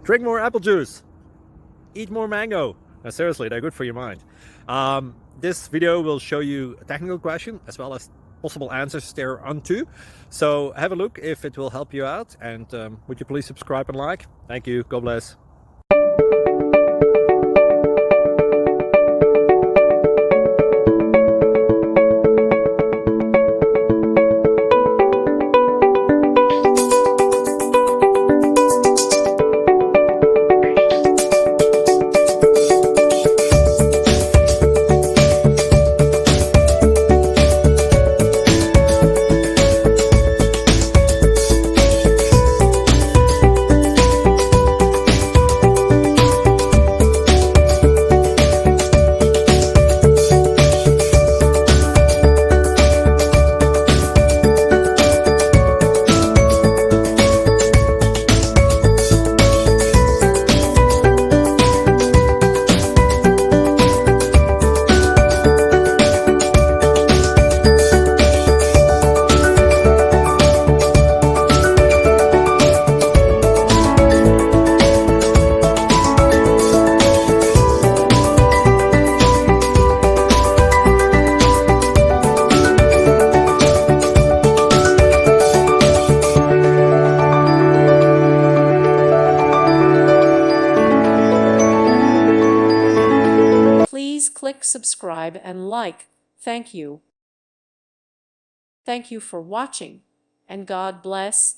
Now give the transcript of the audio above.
Drink more apple juice. Eat more mango. No, seriously, they're good for your mind. This video will show you a technical question as well as possible answers thereunto. So have a look if it will help you out, and would you please subscribe and like? Thank you. God bless. Please click subscribe and like. Thank you. Thank you for watching, and God bless.